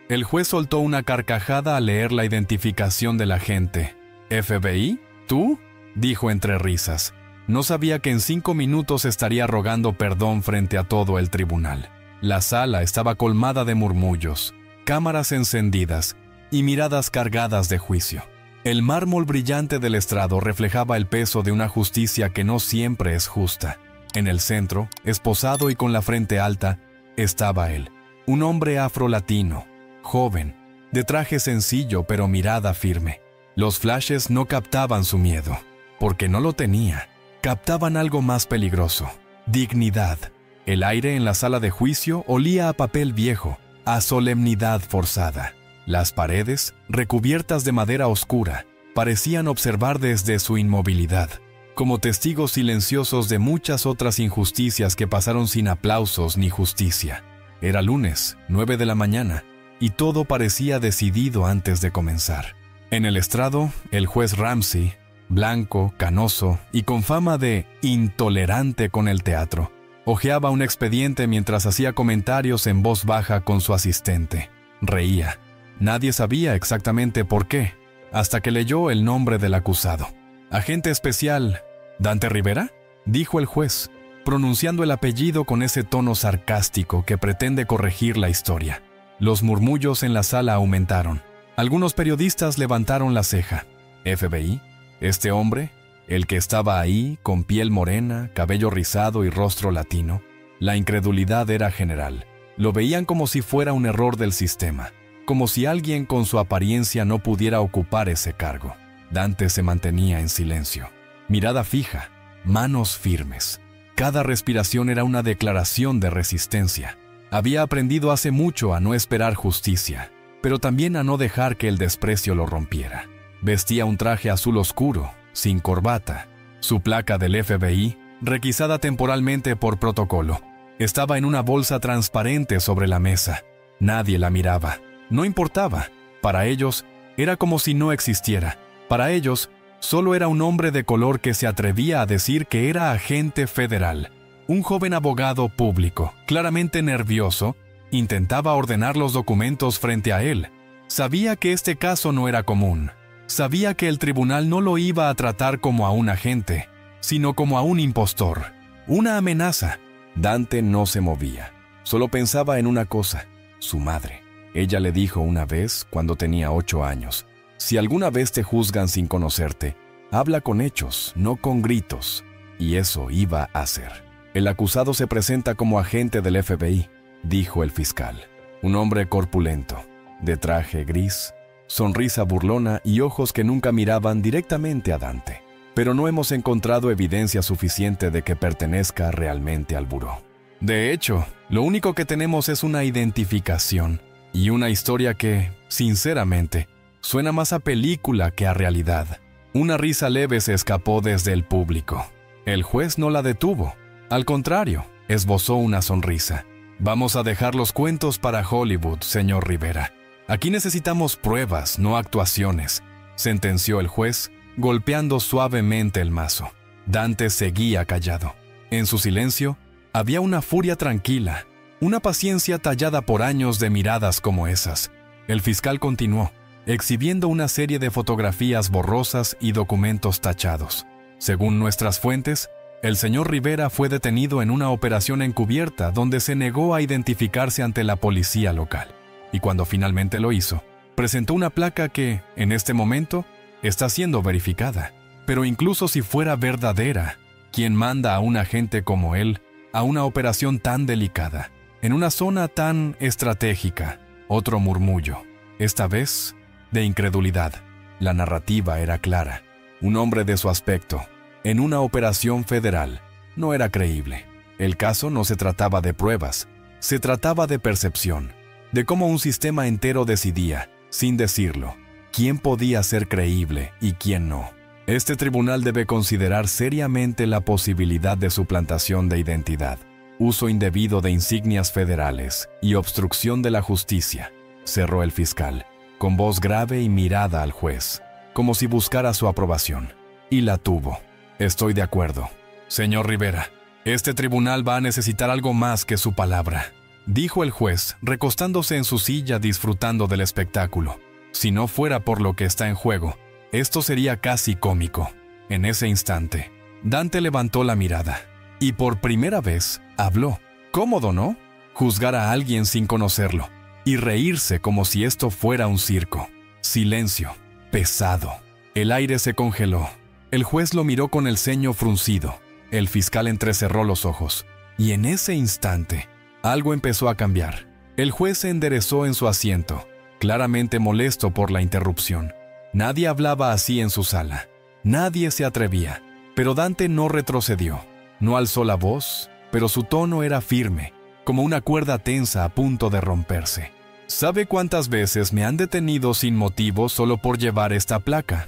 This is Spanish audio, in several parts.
El juez soltó una carcajada al leer la identificación del agente. ¿FBI? ¿Tú?, dijo entre risas. No sabía que en 5 minutos estaría rogando perdón frente a todo el tribunal. La sala estaba colmada de murmullos, cámaras encendidas y miradas cargadas de juicio. El mármol brillante del estrado reflejaba el peso de una justicia que no siempre es justa. En el centro, esposado y con la frente alta, estaba él, un hombre afro-latino, joven, de traje sencillo pero mirada firme. Los flashes no captaban su miedo, porque no lo tenía. Captaban algo más peligroso: dignidad. El aire en la sala de juicio olía a papel viejo, a solemnidad forzada. Las paredes, recubiertas de madera oscura, parecían observar desde su inmovilidad, como testigos silenciosos de muchas otras injusticias que pasaron sin aplausos ni justicia. Era lunes, 9 de la mañana, y todo parecía decidido antes de comenzar. En el estrado, el juez Ramsey, blanco, canoso y con fama de intolerante con el teatro, hojeaba un expediente mientras hacía comentarios en voz baja con su asistente. Reía. Nadie sabía exactamente por qué, hasta que leyó el nombre del acusado. «Agente especial, ¿Dante Rivera?», dijo el juez, pronunciando el apellido con ese tono sarcástico que pretende corregir la historia. Los murmullos en la sala aumentaron. Algunos periodistas levantaron la ceja. «¿FBI? ¿Este hombre? ¿El que estaba ahí, con piel morena, cabello rizado y rostro latino?» La incredulidad era general. Lo veían como si fuera un error del sistema, como si alguien con su apariencia no pudiera ocupar ese cargo. Dante se mantenía en silencio, mirada fija, manos firmes. Cada respiración era una declaración de resistencia. Había aprendido hace mucho a no esperar justicia, pero también a no dejar que el desprecio lo rompiera. Vestía un traje azul oscuro, sin corbata. Su placa del FBI, requisada temporalmente por protocolo, estaba en una bolsa transparente sobre la mesa. Nadie la miraba. No importaba. Para ellos, era como si no existiera. Para ellos, solo era un hombre de color que se atrevía a decir que era agente federal. Un joven abogado público, claramente nervioso, intentaba ordenar los documentos frente a él. Sabía que este caso no era común. Sabía que el tribunal no lo iba a tratar como a un agente, sino como a un impostor, una amenaza. Dante no se movía. Solo pensaba en una cosa: su madre. Ella le dijo una vez, cuando tenía 8 años, «Si alguna vez te juzgan sin conocerte, habla con hechos, no con gritos». Y eso iba a hacer. «El acusado se presenta como agente del FBI», dijo el fiscal. Un hombre corpulento, de traje gris, sonrisa burlona y ojos que nunca miraban directamente a Dante. Pero no hemos encontrado evidencia suficiente de que pertenezca realmente al buró. De hecho, lo único que tenemos es una identificación y una historia que, sinceramente, suena más a película que a realidad. Una risa leve se escapó desde el público. El juez no la detuvo. Al contrario, esbozó una sonrisa. «Vamos a dejar los cuentos para Hollywood, señor Rivera. Aquí necesitamos pruebas, no actuaciones», sentenció el juez, golpeando suavemente el mazo. Dante seguía callado. En su silencio, había una furia tranquila, una paciencia tallada por años de miradas como esas. El fiscal continuó, exhibiendo una serie de fotografías borrosas y documentos tachados. Según nuestras fuentes, el señor Rivera fue detenido en una operación encubierta donde se negó a identificarse ante la policía local. Y cuando finalmente lo hizo, presentó una placa que, en este momento, está siendo verificada. Pero incluso si fuera verdadera, ¿quién manda a un agente como él a una operación tan delicada, en una zona tan estratégica? Otro murmullo, esta vez de incredulidad. La narrativa era clara. Un hombre de su aspecto, en una operación federal, no era creíble. El caso no se trataba de pruebas, se trataba de percepción, de cómo un sistema entero decidía, sin decirlo, quién podía ser creíble y quién no. Este tribunal debe considerar seriamente la posibilidad de suplantación de identidad, uso indebido de insignias federales y obstrucción de la justicia, cerró el fiscal, con voz grave y mirada al juez, como si buscara su aprobación. Y la tuvo. Estoy de acuerdo. Señor Rivera, este tribunal va a necesitar algo más que su palabra. dijo el juez, recostándose en su silla disfrutando del espectáculo. Si no fuera por lo que está en juego, esto sería casi cómico. En ese instante, Dante levantó la mirada y por primera vez habló. Cómodo, ¿no? Juzgar a alguien sin conocerlo y reírse como si esto fuera un circo. Silencio, pesado. El aire se congeló. El juez lo miró con el ceño fruncido. El fiscal entrecerró los ojos. Y en ese instante, algo empezó a cambiar. El juez se enderezó en su asiento, claramente molesto por la interrupción. Nadie hablaba así en su sala. Nadie se atrevía. Pero Dante no retrocedió. No alzó la voz, pero su tono era firme, como una cuerda tensa a punto de romperse. ¿Sabe cuántas veces me han detenido sin motivo solo por llevar esta placa?,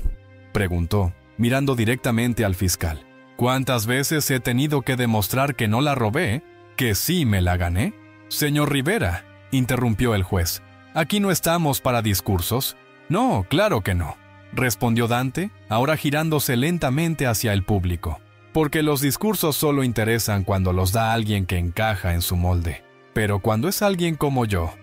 preguntó, mirando directamente al fiscal. ¿Cuántas veces he tenido que demostrar que no la robé, que sí me la gané? Señor Rivera, interrumpió el juez, aquí no estamos para discursos. No, claro que no, respondió Dante, ahora girándose lentamente hacia el público. Porque los discursos solo interesan cuando los da alguien que encaja en su molde. Pero cuando es alguien como yo...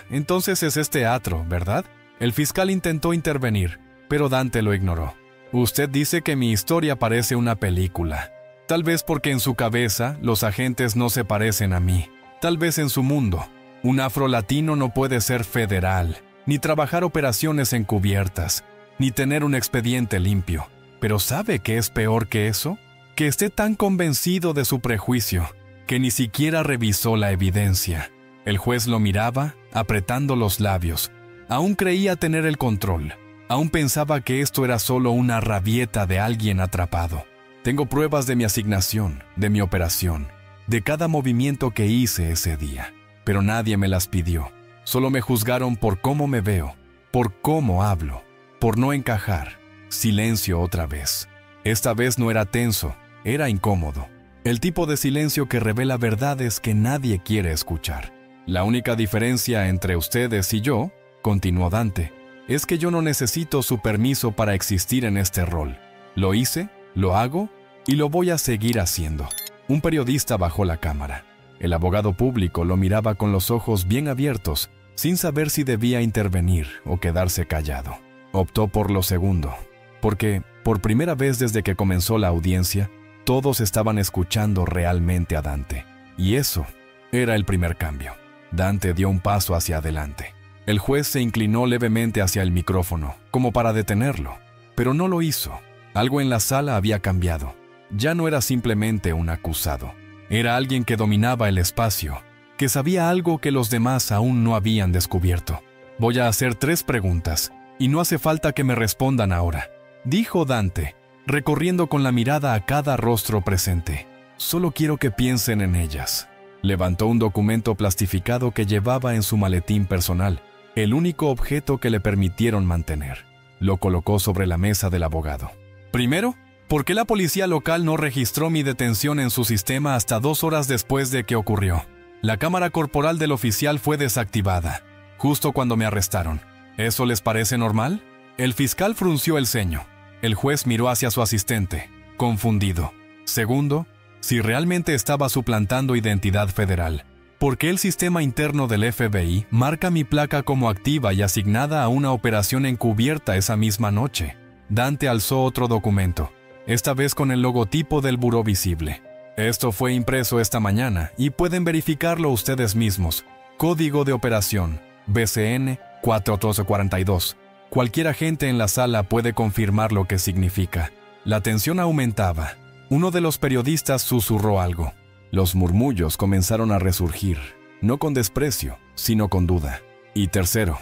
entonces es teatro, ¿verdad? El fiscal intentó intervenir, pero Dante lo ignoró. Usted dice que mi historia parece una película. Tal vez porque en su cabeza los agentes no se parecen a mí. Tal vez en su mundo. Un afrolatino no puede ser federal, ni trabajar operaciones encubiertas, ni tener un expediente limpio. Pero ¿sabe qué es peor que eso? Que esté tan convencido de su prejuicio, que ni siquiera revisó la evidencia. El juez lo miraba, apretando los labios. Aún creía tener el control. Aún pensaba que esto era solo una rabieta de alguien atrapado. Tengo pruebas de mi asignación, de mi operación, de cada movimiento que hice ese día. Pero nadie me las pidió. Solo me juzgaron por cómo me veo, por cómo hablo, por no encajar. Silencio otra vez. Esta vez no era tenso, era incómodo. El tipo de silencio que revela verdades que nadie quiere escuchar. La única diferencia entre ustedes y yo, continuó Dante, es que yo no necesito su permiso para existir en este rol. Lo hice, lo hago y lo voy a seguir haciendo. Un periodista bajó la cámara. El abogado público lo miraba con los ojos bien abiertos, sin saber si debía intervenir o quedarse callado. Optó por lo segundo, porque, por primera vez desde que comenzó la audiencia, todos estaban escuchando realmente a Dante. Y eso era el primer cambio. Dante dio un paso hacia adelante. El juez se inclinó levemente hacia el micrófono, como para detenerlo, pero no lo hizo. Algo en la sala había cambiado. Ya no era simplemente un acusado. Era alguien que dominaba el espacio, que sabía algo que los demás aún no habían descubierto. Voy a hacer 3 preguntas, y no hace falta que me respondan ahora, dijo Dante, recorriendo con la mirada a cada rostro presente. Solo quiero que piensen en ellas. Levantó un documento plastificado que llevaba en su maletín personal, el único objeto que le permitieron mantener. Lo colocó sobre la mesa del abogado. Primero, ¿por qué la policía local no registró mi detención en su sistema hasta 2 horas después de que ocurrió? La cámara corporal del oficial fue desactivada, justo cuando me arrestaron. ¿Eso les parece normal? El fiscal frunció el ceño. El juez miró hacia su asistente, confundido. Segundo, si realmente estaba suplantando identidad federal, ¿por qué el sistema interno del FBI marca mi placa como activa y asignada a una operación encubierta esa misma noche? Dante alzó otro documento, esta vez con el logotipo del buró visible. Esto fue impreso esta mañana y pueden verificarlo ustedes mismos. Código de operación, BCN 4242. Cualquier agente en la sala puede confirmar lo que significa. La tensión aumentaba. Uno de los periodistas susurró algo. Los murmullos comenzaron a resurgir, no con desprecio, sino con duda. Y tercero,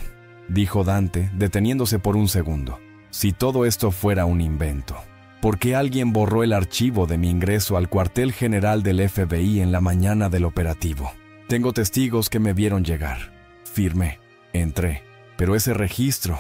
dijo Dante, deteniéndose por un segundo, si todo esto fuera un invento, ¿por qué alguien borró el archivo de mi ingreso al cuartel general del FBI en la mañana del operativo? Tengo testigos que me vieron llegar. Firmé, entré, pero ese registro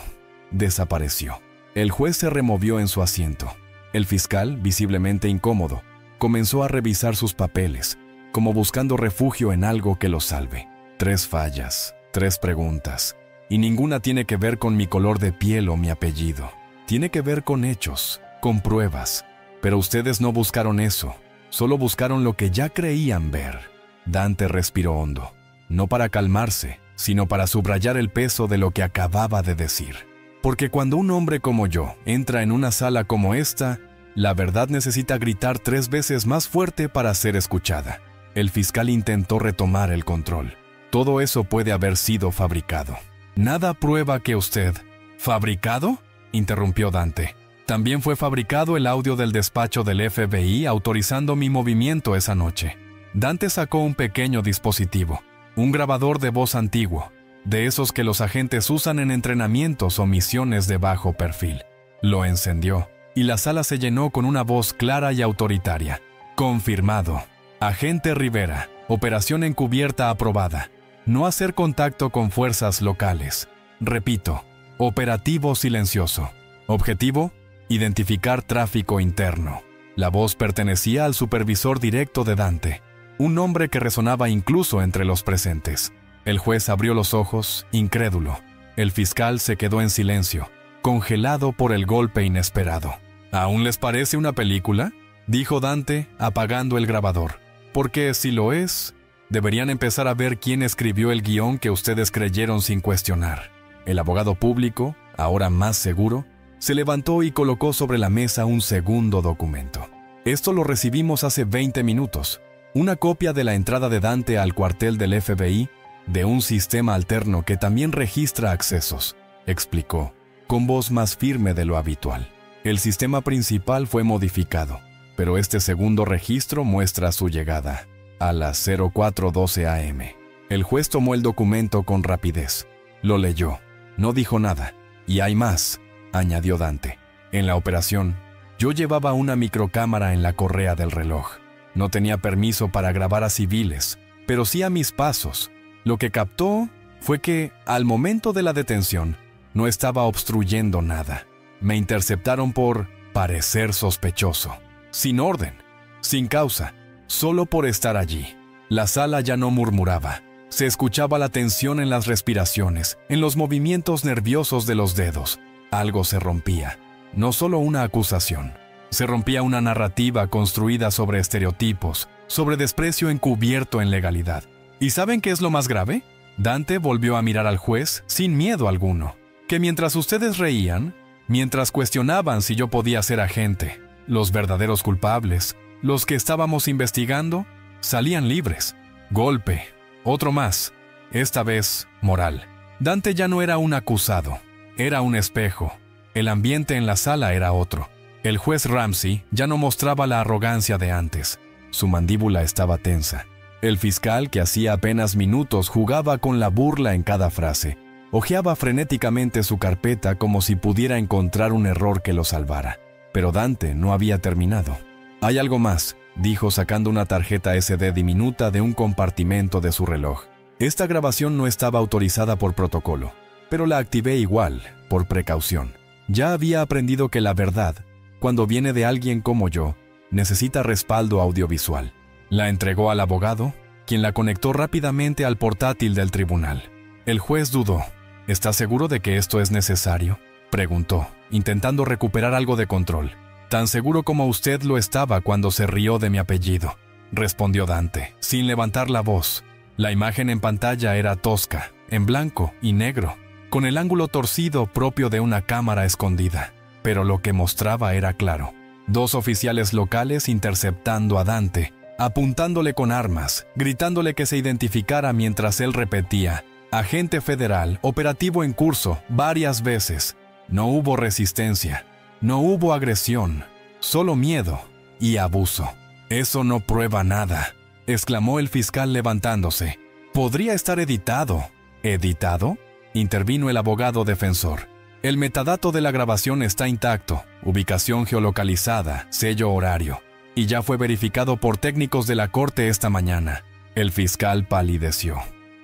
desapareció. El juez se removió en su asiento. El fiscal, visiblemente incómodo, comenzó a revisar sus papeles, como buscando refugio en algo que lo salve. 3 fallas, 3 preguntas, y ninguna tiene que ver con mi color de piel o mi apellido. Tiene que ver con hechos, con pruebas. Pero ustedes no buscaron eso, solo buscaron lo que ya creían ver. Dante respiró hondo. no para calmarse, sino para subrayar el peso de lo que acababa de decir. Porque cuando un hombre como yo entra en una sala como esta, la verdad necesita gritar 3 veces más fuerte para ser escuchada. El fiscal intentó retomar el control. Todo eso puede haber sido fabricado. Nada prueba que usted... ¿Fabricado?, interrumpió Dante. También fue fabricado el audio del despacho del FBI autorizando mi movimiento esa noche. Dante sacó un pequeño dispositivo, un grabador de voz antiguo, de esos que los agentes usan en entrenamientos o misiones de bajo perfil. Lo encendió, y la sala se llenó con una voz clara y autoritaria. Confirmado. Agente Rivera, operación encubierta aprobada. No hacer contacto con fuerzas locales. Repito, operativo silencioso. Objetivo, identificar tráfico interno. La voz pertenecía al supervisor directo de Dante, un nombre que resonaba incluso entre los presentes. El juez abrió los ojos, incrédulo. El fiscal se quedó en silencio, congelado por el golpe inesperado. ¿Aún les parece una película?, dijo Dante, apagando el grabador. Porque si lo es, deberían empezar a ver quién escribió el guión que ustedes creyeron sin cuestionar. El abogado público, ahora más seguro, se levantó y colocó sobre la mesa un segundo documento. Esto lo recibimos hace 20 minutos. Una copia de la entrada de Dante al cuartel del FBI de un sistema alterno que también registra accesos, explicó, con voz más firme de lo habitual. El sistema principal fue modificado, pero este segundo registro muestra su llegada a las 04:12 am. El juez tomó el documento con rapidez. Lo leyó. No dijo nada. Y hay más, añadió Dante. En la operación, yo llevaba una microcámara en la correa del reloj. No tenía permiso para grabar a civiles, pero sí a mis pasos. Lo que captó fue que, al momento de la detención, no estaba obstruyendo nada. Me interceptaron por parecer sospechoso. Sin orden, sin causa, solo por estar allí. La sala ya no murmuraba. Se escuchaba la tensión en las respiraciones, en los movimientos nerviosos de los dedos. Algo se rompía. No solo una acusación. Se rompía una narrativa construida sobre estereotipos, sobre desprecio encubierto en legalidad. ¿Y saben qué es lo más grave? Dante volvió a mirar al juez sin miedo alguno. Que mientras ustedes reían, mientras cuestionaban si yo podía ser agente, los verdaderos culpables, los que estábamos investigando, salían libres. Golpe. Otro más. Esta vez, moral. Dante ya no era un acusado. Era un espejo. El ambiente en la sala era otro. El juez Ramsey ya no mostraba la arrogancia de antes. Su mandíbula estaba tensa. El fiscal, que hacía apenas minutos jugaba con la burla en cada frase, hojeaba frenéticamente su carpeta como si pudiera encontrar un error que lo salvara. Pero Dante no había terminado. «Hay algo más», dijo sacando una tarjeta SD diminuta de un compartimento de su reloj. Esta grabación no estaba autorizada por protocolo, pero la activé igual, por precaución. Ya había aprendido que la verdad, cuando viene de alguien como yo, necesita respaldo audiovisual. La entregó al abogado, quien la conectó rápidamente al portátil del tribunal. El juez dudó. «¿Está seguro de que esto es necesario?», preguntó, intentando recuperar algo de control. «Tan seguro como usted lo estaba cuando se rió de mi apellido», respondió Dante, sin levantar la voz. La imagen en pantalla era tosca, en blanco y negro, con el ángulo torcido propio de una cámara escondida. Pero lo que mostraba era claro. 2 oficiales locales interceptando a Dante, apuntándole con armas, gritándole que se identificara mientras él repetía: «Agente federal, operativo en curso», varias veces. No hubo resistencia, no hubo agresión, solo miedo y abuso. «Eso no prueba nada», exclamó el fiscal levantándose. «Podría estar editado». «¿Editado?», intervino el abogado defensor. «El metadato de la grabación está intacto, ubicación geolocalizada, sello horario, y ya fue verificado por técnicos de la corte esta mañana». El fiscal palideció.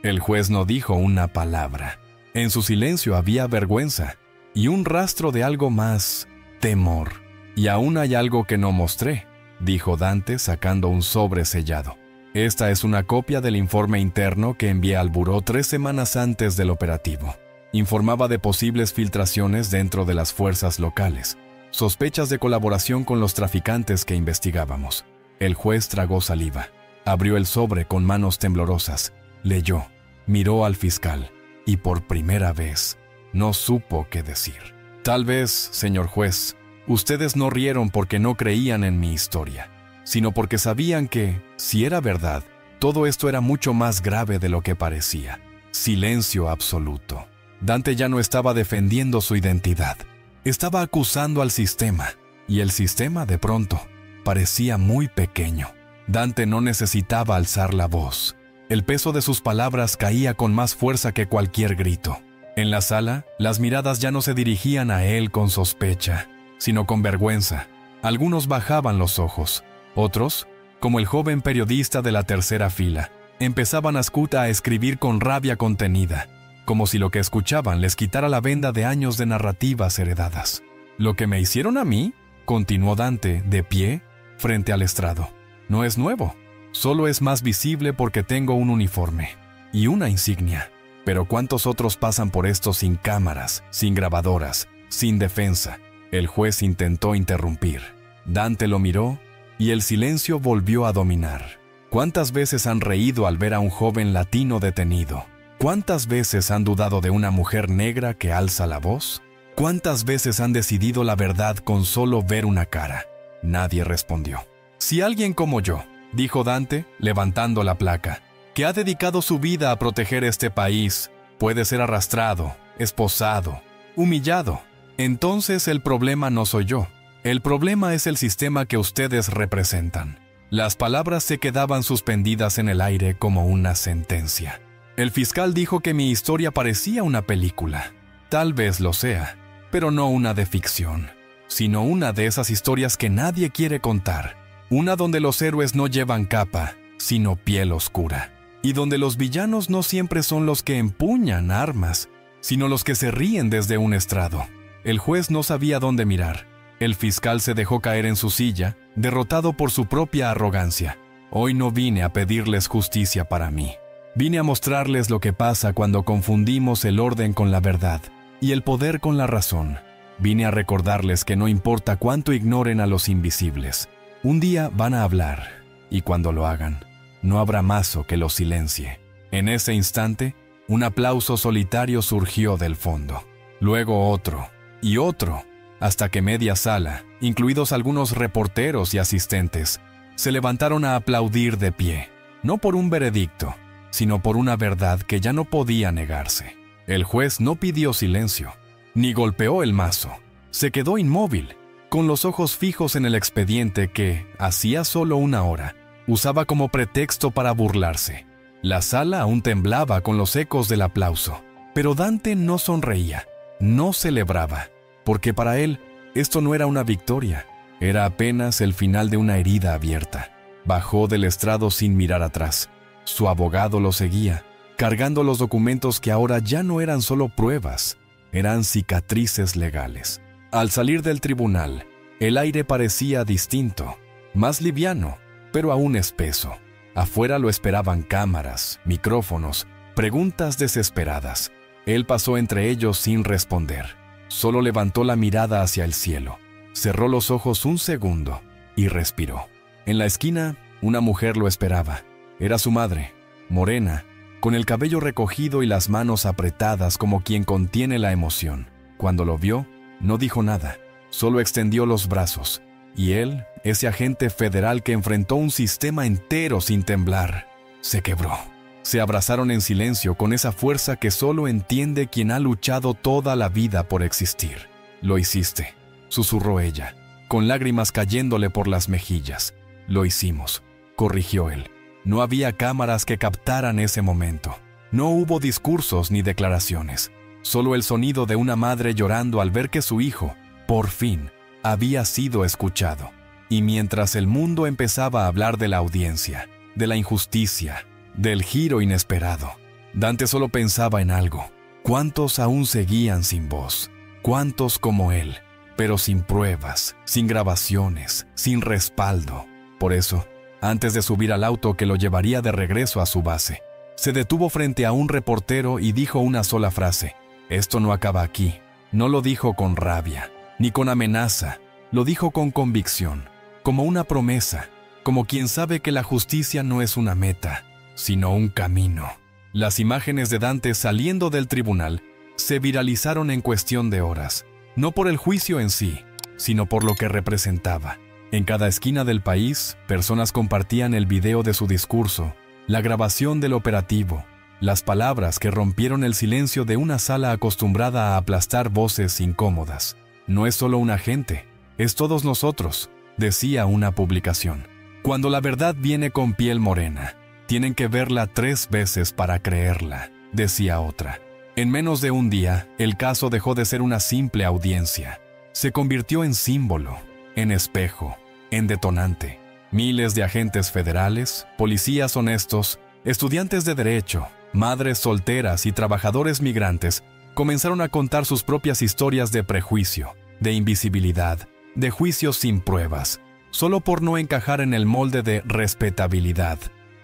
El juez no dijo una palabra. En su silencio había vergüenza y un rastro de algo más: temor. «Y aún hay algo que no mostré», dijo Dante sacando un sobre sellado. «Esta es una copia del informe interno que envié al buró 3 semanas antes del operativo. Informaba de posibles filtraciones dentro de las fuerzas locales, sospechas de colaboración con los traficantes que investigábamos». El juez tragó saliva. Abrió el sobre con manos temblorosas. Leyó. miró al fiscal y por primera vez no supo qué decir. Tal vez, señor juez, ustedes no rieron porque no creían en mi historia, sino porque sabían que, si era verdad, todo esto era mucho más grave de lo que parecía. Silencio absoluto. Dante ya no estaba defendiendo su identidad. Estaba acusando al sistema, y el sistema, de pronto, parecía muy pequeño. Dante no necesitaba alzar la voz. El peso de sus palabras caía con más fuerza que cualquier grito. En la sala, las miradas ya no se dirigían a él con sospecha, sino con vergüenza. Algunos bajaban los ojos. Otros, como el joven periodista de la tercera fila, empezaban a escribir con rabia contenida, como si lo que escuchaban les quitara la venda de años de narrativas heredadas. «Lo que me hicieron a mí», continuó Dante, de pie, frente al estrado, «no es nuevo, solo es más visible porque tengo un uniforme y una insignia. Pero ¿cuántos otros pasan por esto sin cámaras, sin grabadoras, sin defensa?» El juez intentó interrumpir. Dante lo miró y el silencio volvió a dominar. ¿Cuántas veces han reído al ver a un joven latino detenido? ¿Cuántas veces han dudado de una mujer negra que alza la voz? ¿Cuántas veces han decidido la verdad con solo ver una cara? Nadie respondió. «Si alguien como yo», dijo Dante, levantando la placa, «que ha dedicado su vida a proteger este país, puede ser arrastrado, esposado, humillado, entonces el problema no soy yo. El problema es el sistema que ustedes representan». Las palabras se quedaban suspendidas en el aire como una sentencia. El fiscal dijo que mi historia parecía una película. Tal vez lo sea, pero no una de ficción, sino una de esas historias que nadie quiere contar. Una donde los héroes no llevan capa, sino piel oscura. Y donde los villanos no siempre son los que empuñan armas, sino los que se ríen desde un estrado. El juez no sabía dónde mirar. El fiscal se dejó caer en su silla, derrotado por su propia arrogancia. «Hoy no vine a pedirles justicia para mí. Vine a mostrarles lo que pasa cuando confundimos el orden con la verdad y el poder con la razón. Vine a recordarles que no importa cuánto ignoren a los invisibles, un día van a hablar, y cuando lo hagan, no habrá mazo que los silencie». En ese instante, un aplauso solitario surgió del fondo. Luego otro, y otro, hasta que media sala, incluidos algunos reporteros y asistentes, se levantaron a aplaudir de pie, no por un veredicto, sino por una verdad que ya no podía negarse. El juez no pidió silencio, ni golpeó el mazo. Se quedó inmóvil, con los ojos fijos en el expediente que, hacía solo una hora, usaba como pretexto para burlarse. La sala aún temblaba con los ecos del aplauso, pero Dante no sonreía, no celebraba, porque para él esto no era una victoria, era apenas el final de una herida abierta. Bajó del estrado sin mirar atrás. Su abogado lo seguía, cargando los documentos que ahora ya no eran solo pruebas, eran cicatrices legales. Al salir del tribunal, el aire parecía distinto, más liviano, pero aún espeso. Afuera lo esperaban cámaras, micrófonos, preguntas desesperadas. Él pasó entre ellos sin responder. Solo levantó la mirada hacia el cielo, cerró los ojos un segundo y respiró. En la esquina, una mujer lo esperaba. Era su madre, morena, con el cabello recogido y las manos apretadas como quien contiene la emoción. Cuando lo vio, no dijo nada, solo extendió los brazos. Y él, ese agente federal que enfrentó un sistema entero sin temblar, se quebró. Se abrazaron en silencio con esa fuerza que solo entiende quien ha luchado toda la vida por existir. «Lo hiciste», susurró ella, con lágrimas cayéndole por las mejillas. «Lo hicimos», corrigió él. No había cámaras que captaran ese momento. No hubo discursos ni declaraciones. Solo el sonido de una madre llorando al ver que su hijo, por fin, había sido escuchado. Y mientras el mundo empezaba a hablar de la audiencia, de la injusticia, del giro inesperado, Dante solo pensaba en algo. ¿Cuántos aún seguían sin voz? ¿Cuántos como él? Pero sin pruebas, sin grabaciones, sin respaldo. Por eso, antes de subir al auto que lo llevaría de regreso a su base, se detuvo frente a un reportero y dijo una sola frase: «Esto no acaba aquí». No lo dijo con rabia, ni con amenaza, lo dijo con convicción, como una promesa, como quien sabe que la justicia no es una meta, sino un camino. Las imágenes de Dante saliendo del tribunal se viralizaron en cuestión de horas, no por el juicio en sí, sino por lo que representaba. En cada esquina del país, personas compartían el video de su discurso, la grabación del operativo, las palabras que rompieron el silencio de una sala acostumbrada a aplastar voces incómodas. No es solo un agente, es todos nosotros, decía una publicación. Cuando la verdad viene con piel morena, tienen que verla 3 veces para creerla, decía otra. En menos de un día, el caso dejó de ser una simple audiencia. Se convirtió en símbolo, en espejo, en detonante. Miles de agentes federales, policías honestos, estudiantes de derecho, madres solteras y trabajadores migrantes comenzaron a contar sus propias historias de prejuicio, de invisibilidad, de juicios sin pruebas, solo por no encajar en el molde de respetabilidad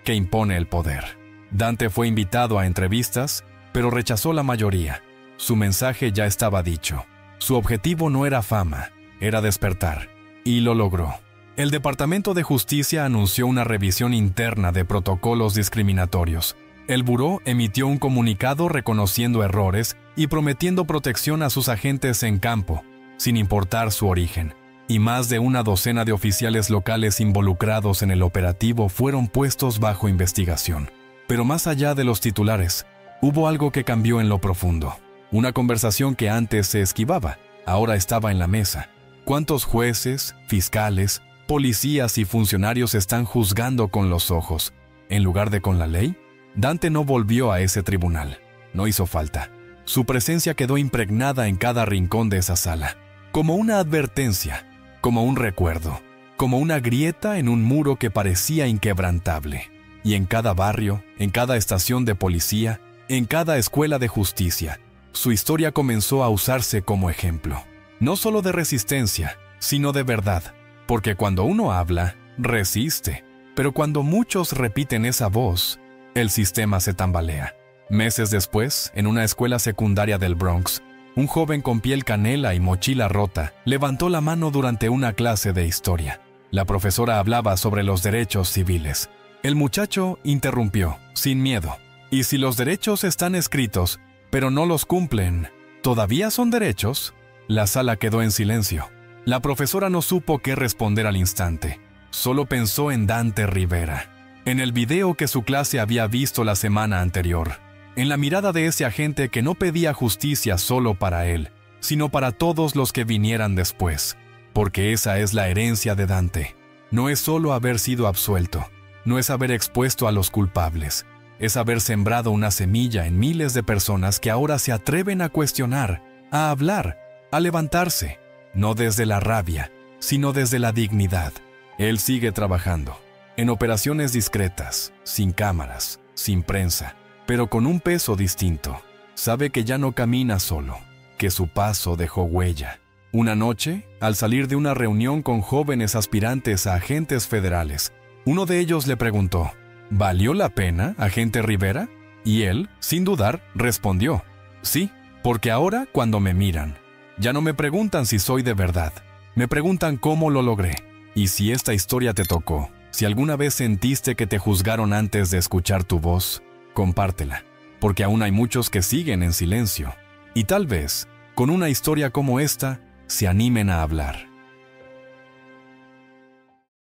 que impone el poder. Dante fue invitado a entrevistas, pero rechazó la mayoría. Su mensaje ya estaba dicho. Su objetivo no era fama, era despertar. Y lo logró. El Departamento de Justicia anunció una revisión interna de protocolos discriminatorios. El buró emitió un comunicado reconociendo errores y prometiendo protección a sus agentes en campo, sin importar su origen. Y más de una docena de oficiales locales involucrados en el operativo fueron puestos bajo investigación. Pero más allá de los titulares, hubo algo que cambió en lo profundo. Una conversación que antes se esquivaba, ahora estaba en la mesa. ¿Cuántos jueces, fiscales, policías y funcionarios están juzgando con los ojos, en lugar de con la ley? Dante no volvió a ese tribunal. No hizo falta. Su presencia quedó impregnada en cada rincón de esa sala, como una advertencia, como un recuerdo, como una grieta en un muro que parecía inquebrantable. Y en cada barrio, en cada estación de policía, en cada escuela de justicia, su historia comenzó a usarse como ejemplo. No solo de resistencia, sino de verdad. Porque cuando uno habla, resiste. Pero cuando muchos repiten esa voz, el sistema se tambalea. Meses después, en una escuela secundaria del Bronx, un joven con piel canela y mochila rota levantó la mano durante una clase de historia. La profesora hablaba sobre los derechos civiles. El muchacho interrumpió, sin miedo. ¿Y si los derechos están escritos, pero no los cumplen, todavía son derechos? La sala quedó en silencio. La profesora no supo qué responder al instante. Solo pensó en Dante Rivera, en el video que su clase había visto la semana anterior, en la mirada de ese agente que no pedía justicia solo para él, sino para todos los que vinieran después. Porque esa es la herencia de Dante. No es solo haber sido absuelto, no es haber expuesto a los culpables, es haber sembrado una semilla en miles de personas que ahora se atreven a cuestionar, a hablar, a levantarse, no desde la rabia, sino desde la dignidad. Él sigue trabajando, en operaciones discretas, sin cámaras, sin prensa, pero con un peso distinto. Sabe que ya no camina solo, que su paso dejó huella. Una noche, al salir de una reunión con jóvenes aspirantes a agentes federales, uno de ellos le preguntó, ¿valió la pena, agente Rivera? Y él, sin dudar, respondió, sí, porque ahora cuando me miran, ya no me preguntan si soy de verdad, me preguntan cómo lo logré. Y si esta historia te tocó, si alguna vez sentiste que te juzgaron antes de escuchar tu voz, compártela, porque aún hay muchos que siguen en silencio, y tal vez, con una historia como esta, se animen a hablar.